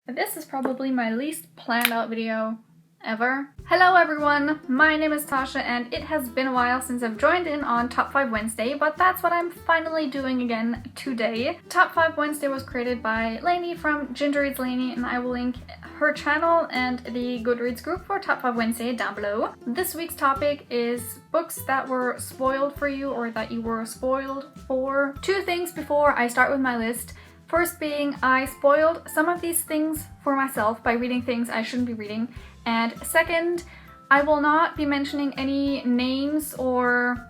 This is probably my least planned out video ever. Hello everyone, my name is Tasha and it has been a while since I've joined in on Top 5 Wednesday, but that's what I'm finally doing again today. Top 5 Wednesday was created by Lainey from Ginger Reads Lainey, and I will link her channel and the Goodreads group for Top 5 Wednesday down below. This week's topic is books that were spoiled for you or that you were spoiled for. Two things before I start with my list. First being, I spoiled some of these things for myself by reading things I shouldn't be reading. And second, I will not be mentioning any names or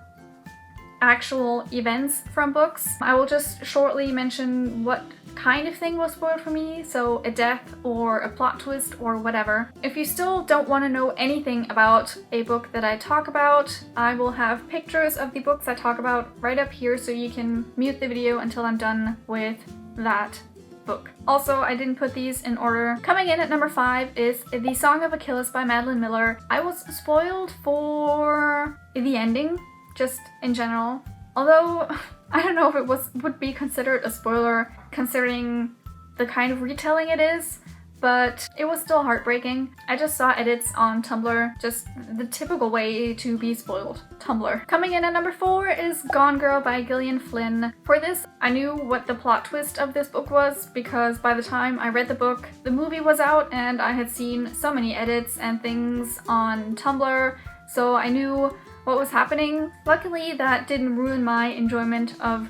actual events from books. I will just shortly mention what kind of thing was spoiled for me, so a death or a plot twist or whatever. If you still don't want to know anything about a book that I talk about, I will have pictures of the books I talk about right up here so you can mute the video until I'm done with that book. Also, I didn't put these in order. Coming in at number 5 is The Song of Achilles by Madeline Miller. I was spoiled for the ending, just in general. Although, I don't know if it would be considered a spoiler considering the kind of retelling it is, but it was still heartbreaking. I just saw edits on Tumblr, just the typical way to be spoiled. Tumblr. Coming in at number 4 is Gone Girl by Gillian Flynn. For this, I knew what the plot twist of this book was because by the time I read the book, the movie was out and I had seen so many edits and things on Tumblr, so I knew what was happening. Luckily, that didn't ruin my enjoyment of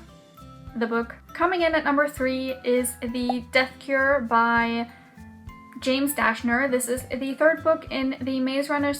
the book. Coming in at number 3 is The Death Cure by James Dashner. This is the third book in the Maze Runner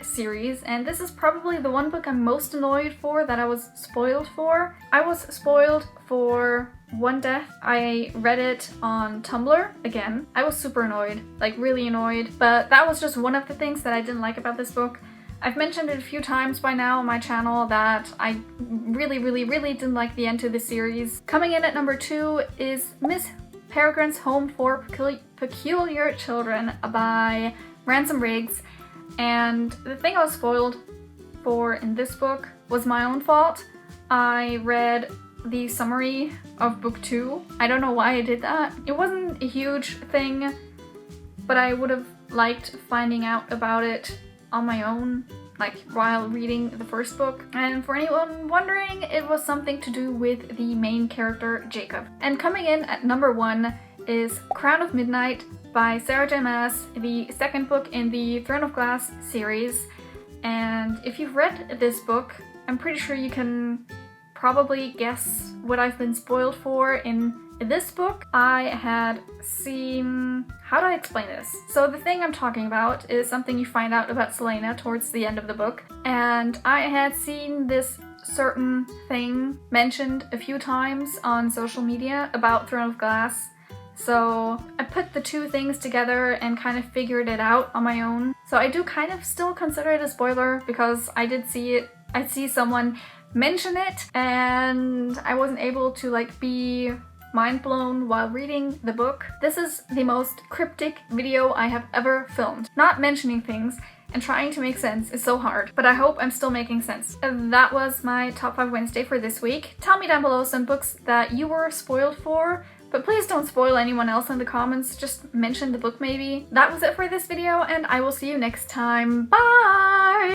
series, and this is probably the one book I'm most annoyed for that I was spoiled for. I was spoiled for one death. I read it on Tumblr again. I was super annoyed, like really annoyed, but that was just one of the things that I didn't like about this book. I've mentioned it a few times by now on my channel that I really didn't like the end to the series. Coming in at number 2 is Miss Peregrine's Home for Peculiar Children by Ransom Riggs, and the thing I was spoiled for in this book was my own fault. I read the summary of book 2. I don't know why I did that. It wasn't a huge thing, but I would have liked finding out about it on my own, like while reading the first book. And for anyone wondering, it was something to do with the main character, Jacob. And coming in at number 1 is Crown of Midnight by Sarah J. Maas, the second book in the Throne of Glass series. And if you've read this book, I'm pretty sure you can probably guess what I've been spoiled for in this book. I had seen... How do I explain this? So the thing I'm talking about is something you find out about Selena towards the end of the book, and I had seen this certain thing mentioned a few times on social media about Throne of Glass. So I put the two things together and kind of figured it out on my own. So I do kind of still consider it a spoiler because I did see it. I see someone mention it and I wasn't able to like be mind blown while reading the book. This is the most cryptic video I have ever filmed. Not mentioning things and trying to make sense is so hard, but I hope I'm still making sense. And that was my Top 5 Wednesday for this week. Tell me down below some books that you were spoiled for, but please don't spoil anyone else in the comments, just mention the book maybe. That was it for this video, and I will see you next time. Bye!